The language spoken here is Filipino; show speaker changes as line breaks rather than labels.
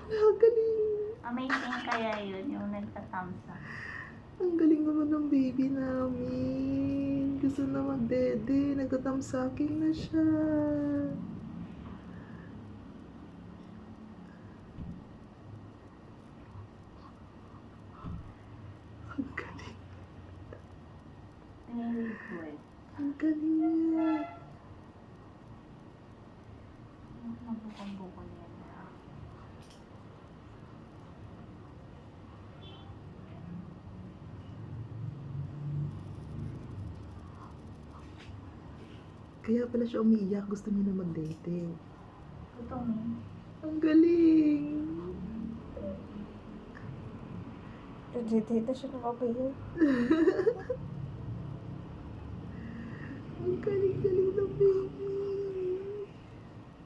Galing.
Amazing kaya yun, yung nagtatamsa.
Ang galing naman ng baby namin. Gusto na magdede. Nagtatamsaking na siya. Ang galing.
Very good.
Ang galing niya.
Mabukong-bukong yan na.
Kaya pala siya umiiyak. Gusto niya na magdede.
Gutom.
Ang galing.
Dede na siya nakapaya.
Ang galing-galing ng baby.